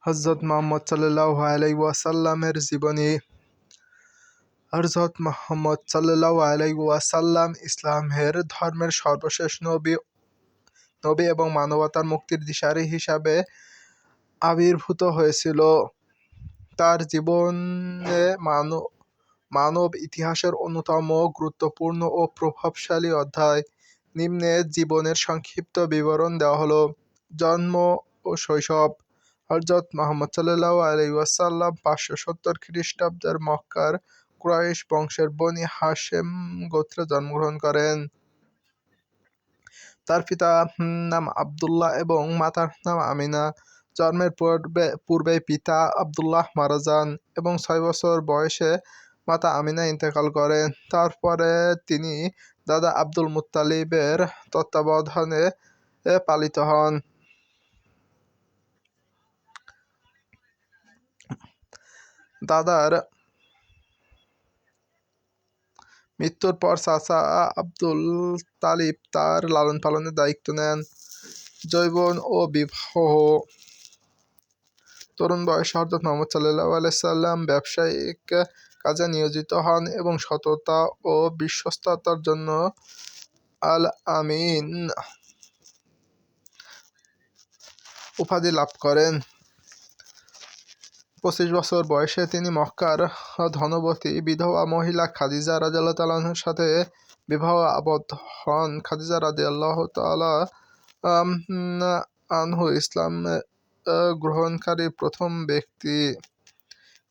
হযরত মুহাম্মদ সাল্লাল্লাহু আলাইহি ওয়াসাল্লামের জীবনী। হযরত মুহাম্মদ সাল্লাল্লাহু আলাইহি ওয়াসাল্লাম ইসলামের ধর্মের সর্বশেষ নবী এবং মানবতার মুক্তির দিশারি হিসাবে আবির্ভূত হয়েছিল। তার জীবনে মানব ইতিহাসের অন্যতম গুরুত্বপূর্ণ ও প্রভাবশালী অধ্যায়। নিম্নে জীবনের সংক্ষিপ্ত বিবরণ দেওয়া হলো। জন্ম ও শৈশব। হযরত মুহাম্মদ সাল্লাল্লাহু আলাইহি ওয়াসাল্লাম 570 খ্রিস্টাব্দের মক্কার কুরাইশ বংশের বনি হাশেম গোত্রে জন্মগ্রহণ করেন। তার পিতার নাম আব্দুল্লাহ এবং মাতার নাম আমিনা। জন্মের পূর্বেই পিতা আব্দুল্লাহ মারা যান এবং 6 বছর বয়সে মাতা আমিনা ইন্তেকাল করেন। তারপরে তিনি দাদা আব্দুল মুত্তালিবের তত্ত্বাবধানে পালিত হন। দাদার মৃত্যুর পর চাচা আব্দুল তালিব তার লালন পালনের দায়িত্ব নেন। যৌবন ও বিবাহ। তরুণ বয়সে হযরত মুহাম্মদ সাল্লাল্লাহু আলাইহি ওয়াসাল্লাম ব্যবসায়িক কাজে নিয়োজিত হন এবং সততা ও বিশ্বস্ততার জন্য আল আমিন উপাধি লাভ করেন। 25 বছর বয়সে তিনি মক্কার ধনবতী বিধবা মহিলা খাদিজা রাদিয়াল্লাহু তাআলা আনহার সাথে বিবাহ আবদ্ধ হন। খাদিজা রাদিয়াল্লাহু তাআলা আনহু ইসলাম গ্রহণকারী প্রথম ব্যক্তি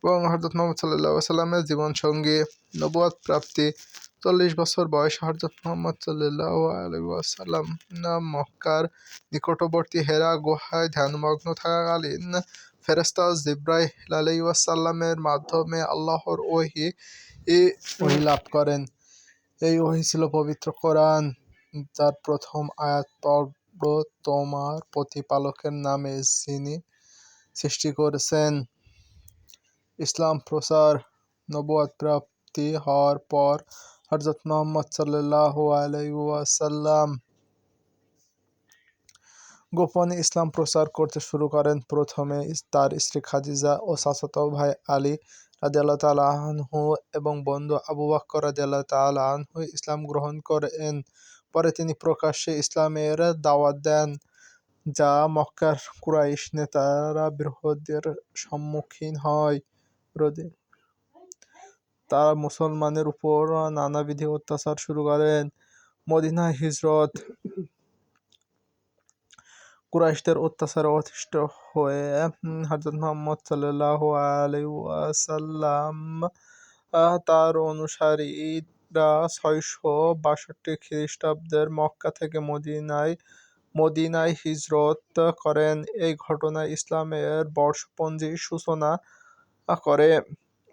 এবং হযরত মুহাম্মদ সাল্লাল্লাহু আলাইহি ওয়াসাল্লামের জীবনসঙ্গী। নবুয়ত প্রাপ্তি। 40 বছর বয়সে হযরত মুহাম্মদ সাল্লাল্লাহু আলাইহি ওয়াসাল্লাম মক্কার নিকটবর্তী হেরা গুহায় ধ্যানমগ্ন থাকাকালীন ফেরেশতা জিবরাইল আলাইহিস সালামের মাধ্যমে আল্লাহর ওহী লাভ করেন। এই ওহী ছিল পবিত্র কোরআন, যার প্রথম আয়াত পড়ো তোমার প্রতিপালকের নামে যিনি সৃষ্টি করেছেন। ইসলাম প্রচার। নবুয়ত প্রাপ্তি হওয়ার পর হযরত মুহাম্মদ সাল্লাল্লাহু আলাইহি ওয়াসাল্লাম গোপনে ইসলাম প্রচার করতে শুরু করেন। প্রথমে তার স্ত্রী খাদিজা ও চাচাতো ভাই আলী রাদিয়াল্লাহু তাআলা আনহু এবং বন্ধু আবু বকর রাদিয়াল্লাহু তাআলা আনহু ইসলাম গ্রহণ করেন। পরে তিনি প্রকাশ্যে ইসলামের দাওয়াত দেন, যা মক্কার কুরাইশ নেতারা বিরোধের সম্মুখীন হয়। তারা মুসলমানদের উপর নানাবিধ অত্যাচার শুরু করেন। মদিনায় হিজরত। কুরাইশদের অত্যাচারে অতিষ্ঠ হয়ে হযরত মুহাম্মদ সাল্লাল্লাহু আলাইহি ওয়াসাল্লাম তার অনুসারীরা 662 খ্রিস্টাব্দের মক্কা থেকে মদিনায় হিজরত করেন। এই ঘটনায় ইসলামের বর্ষপঞ্জির সূচনা করে।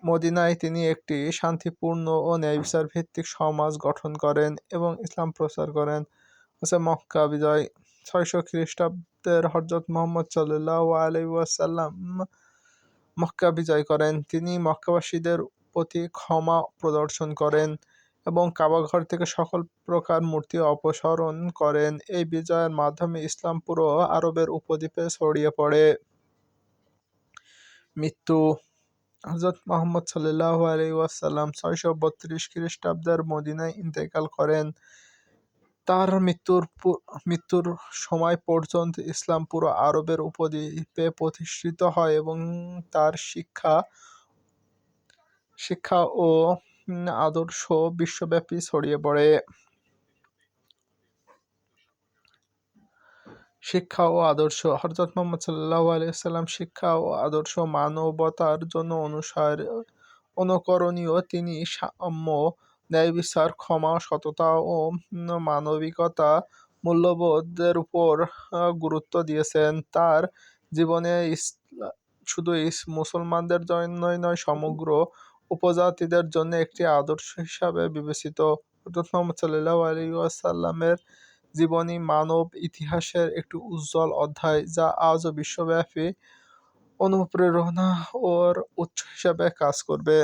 মদিনায় তিনি একটি শান্তিপূর্ণ ও ন্যায়বিচার ভিত্তিক সমাজ গঠন করেন এবং ইসলাম প্রচার করেন। মক্কা বিজয়। 600 খ্রিস্টাব্দের হযরত মুহাম্মদ সাল্লাল্লাহু আলাইহি ওয়াসাল্লাম মক্কা বিজয় করেন। তিনি মক্কাবাসীদের প্রতি ক্ষমা প্রদর্শন করেন এবং কাবাঘর থেকে সকল প্রকার মূর্তি অপসারণ করেন। এই বিজয়ের মাধ্যমে ইসলাম পুরো আরবের উপদ্বীপে ছড়িয়ে পড়ে। মৃত্যু। হযরত মুহাম্মদ সাল্লাল্লাহু আলাইহি ওয়াসাল্লাম 632 খ্রিস্টাব্দের মদিনায় ইন্তেকাল করেন। তার মৃত্যুর সময় পর্যন্ত ইসলাম পুরো আরবের উপদ্বীপে প্রতিষ্ঠিত হয় এবং তার শিক্ষা ও আদর্শ বিশ্বব্যাপী ছড়িয়ে পড়ে। শিক্ষা ও আদর্শ। হযরত মুহাম্মদ সাল্লাল্লাহু আলাইহি ওয়াসাল্লাম শিক্ষা ও আদর্শ মানবতার জন্য অনুকরণীয়। তিনি সাম্য, ন্যায়বিচার, ক্ষমা, সততা ও মানবিকতা মূল্যবোধের উপর গুরুত্ব দিয়েছেন। তার জীবনে শুধু মুসলমানদের জন্যই নয়, সমগ্র উপজাতিদের জন্য একটি আদর্শ হিসাবে বিবেচিত। হযরত মুহাম্মদ সাল্লাল্লাহু আলাইহি ওয়াসাল্লামের জীবনী মানব ইতিহাসের একটি উজ্জ্বল অধ্যায়, যা আজও বিশ্বব্যাপী অনুপ্রেরণা ও উৎস হিসাবে কাজ করবে।